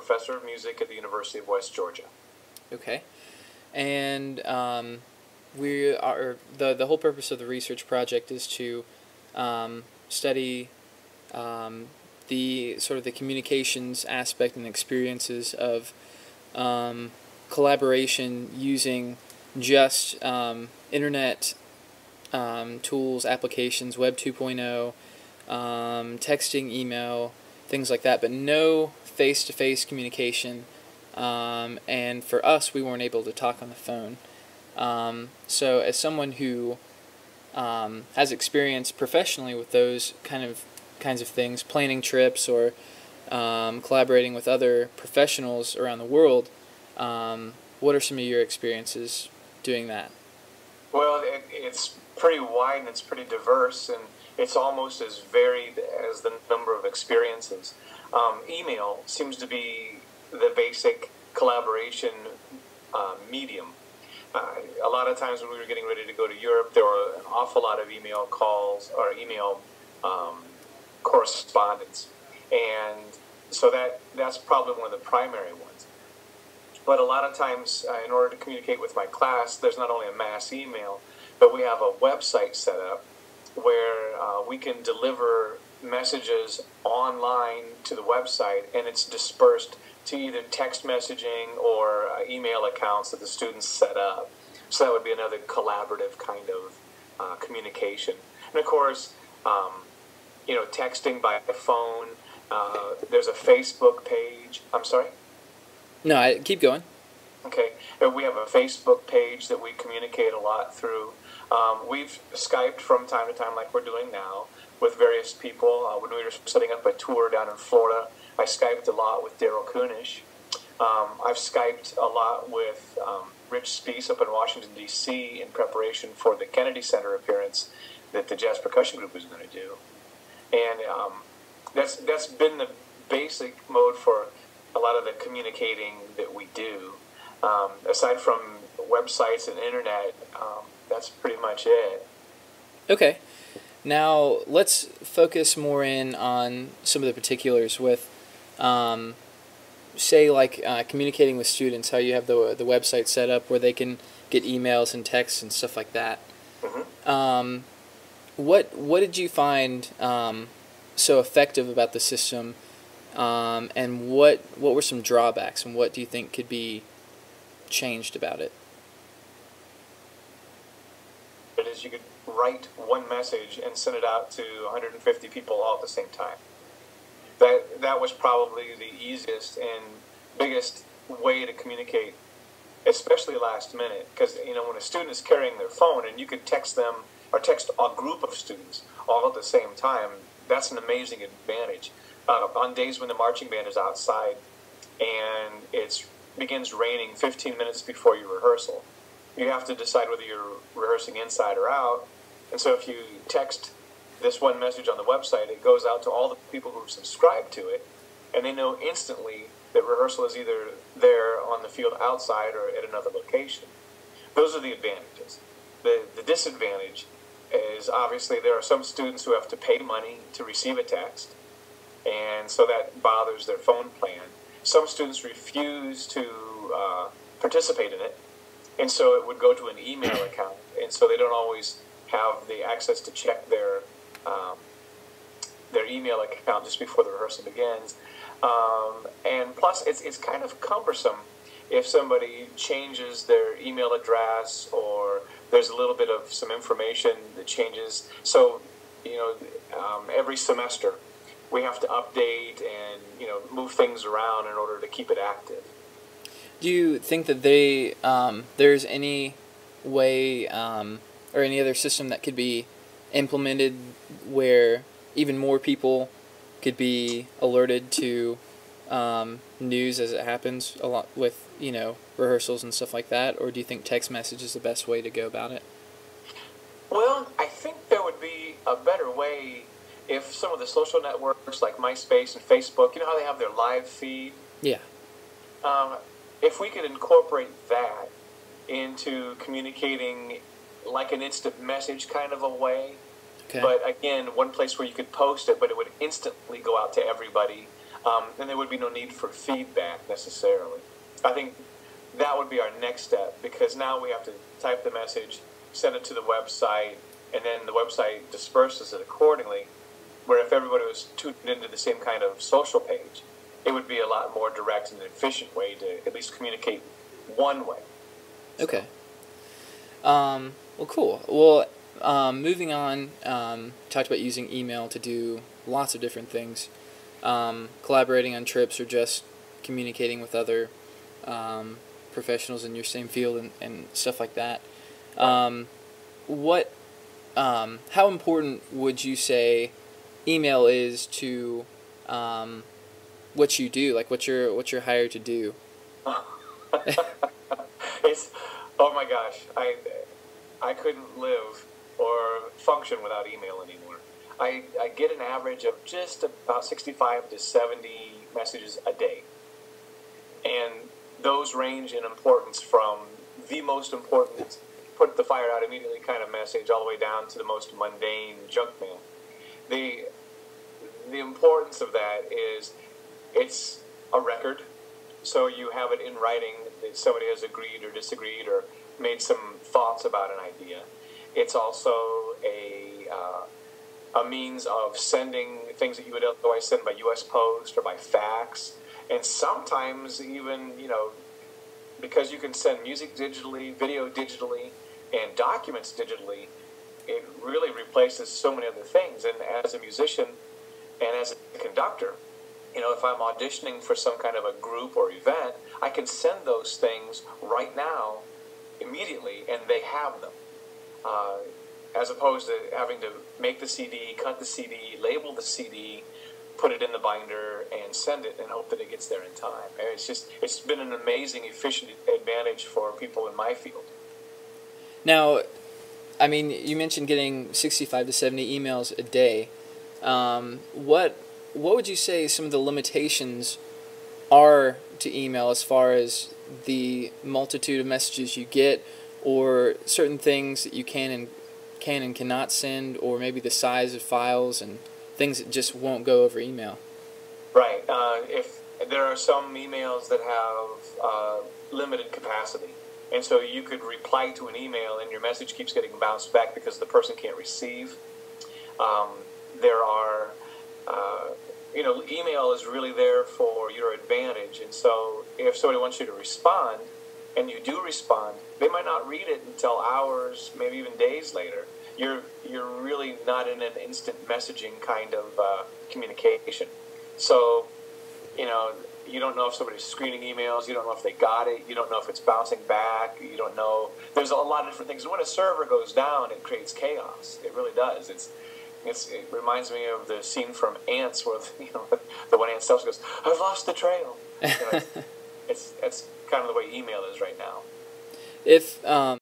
professor of music at the University of West Georgia. Okay. And we are the whole purpose of the research project is to study the sort of the communications aspect and experiences of collaboration using just internet tools, applications, Web 2.0, texting, email, things like that, but no face-to-face communication. And for us, we weren't able to talk on the phone. So as someone who has experience professionally with those kinds of things, planning trips or collaborating with other professionals around the world, what are some of your experiences doing that? Well, it's pretty wide and it's pretty diverse, and it's almost as varied as the number of experiences. Email seems to be the basic collaboration medium. A lot of times when we were getting ready to go to Europe, there were an awful lot of email calls or email correspondence, and so that's probably one of the primary ones. But a lot of times, in order to communicate with my class, there's not only a mass email, but we have a website set up where we can deliver messages online to the website, and it's dispersed to either text messaging or email accounts that the students set up. So that would be another collaborative kind of communication. And of course, texting by phone. There's a Facebook page. I'm sorry? No, keep going. Okay. We have a Facebook page that we communicate a lot through. We've Skyped from time to time, like we're doing now, with various people. When we were setting up a tour down in Florida, I Skyped a lot with Daryl Kunish. I've Skyped a lot with Rich Speece up in Washington, D.C. in preparation for the Kennedy Center appearance that the Jazz Percussion Group was going to do. And that's been the basic mode for a lot of the communicating that we do. Aside from websites and internet, that's pretty much it. Okay. Now, let's focus more in on some of the particulars with, say, like communicating with students, how you have the website set up where they can get emails and texts and stuff like that. Mm-hmm. What did you find so effective about the system, and what were some drawbacks, and what do you think could be changed about it? It is you could write one message and send it out to 150 people all at the same time. That was probably the easiest and biggest way to communicate, especially last minute, because when a student is carrying their phone and you could text them or text a group of students all at the same time, that's an amazing advantage. On days when the marching band is outside and it begins raining 15 minutes before your rehearsal, you have to decide whether you're rehearsing inside or out. And so if you text this one message on the website, it goes out to all the people who have subscribed to it, and they know instantly that rehearsal is either there on the field outside or at another location. Those are the advantages. The disadvantage is obviously there are some students who have to pay money to receive a text, and so that bothers their phone plan. Some students refuse to participate in it, and so it would go to an email account, and so they don't always have the access to check their email account just before the rehearsal begins. And plus, it's kind of cumbersome if somebody changes their email address or there's a little bit of some information that changes. So, every semester we have to update and, move things around in order to keep it active. Do you think that there's any way or any other system that could be implemented where even more people could be alerted to news as it happens, a lot with rehearsals and stuff like that? Or do you think text message is the best way to go about it? Well, I think there would be a better way if some of the social networks like MySpace and Facebook, how they have their live feed? Yeah. If we could incorporate that into communicating like an instant message kind of a way, okay. But again, one place where you could post it, but it would instantly go out to everybody. then there would be no need for feedback necessarily. I think that would be our next step, because now we have to type the message, send it to the website, and then the website disperses it accordingly, where if everybody was tuned into the same kind of social page, it would be a lot more direct and efficient way to at least communicate one way. Okay. Well, cool. Well, moving on, talked about using email to do lots of different things, collaborating on trips or just communicating with other professionals in your same field and stuff like that. How important would you say email is to what you do, like what you're hired to do? Oh my gosh, I couldn't live or function without email anymore. I get an average of just about 65 to 70 messages a day, and those range in importance from the most important, put the fire out immediately kind of message, all the way down to the most mundane junk mail. The importance of that is it's a record, so you have it in writing that somebody has agreed or disagreed or made some thoughts about an idea. It's also a means of sending things that you would otherwise send by U.S. Post or by fax, and sometimes even, because you can send music digitally, video digitally, and documents digitally, it really replaces so many other things. And as a musician and as a conductor, if I'm auditioning for some kind of a group or event, I can send those things right now, immediately, and they have them. As opposed to having to make the CD, cut the CD, label the CD, put it in the binder, and send it and hope that it gets there in time. And it's been an amazing, efficient advantage for people in my field. Now, I mean, you mentioned getting 65 to 70 emails a day. What would you say some of the limitations are to email as far as the multitude of messages you get, or certain things that you can and cannot send, or maybe the size of files and things that just won't go over email? Right. If there are some emails that have limited capacity, and so you could reply to an email and your message keeps getting bounced back because the person can't receive. There are, email is really there for your advantage, and so if somebody wants you to respond, and you do respond, they might not read it until hours, maybe even days later. You're really not in an instant messaging kind of communication. So, you don't know if somebody's screening emails. You don't know if they got it. You don't know if it's bouncing back. You don't know. There's a lot of different things. When a server goes down, it creates chaos. It really does. It reminds me of the scene from Ants where the one ant steps goes, "I've lost the trail." It's kind of the way email is right now. If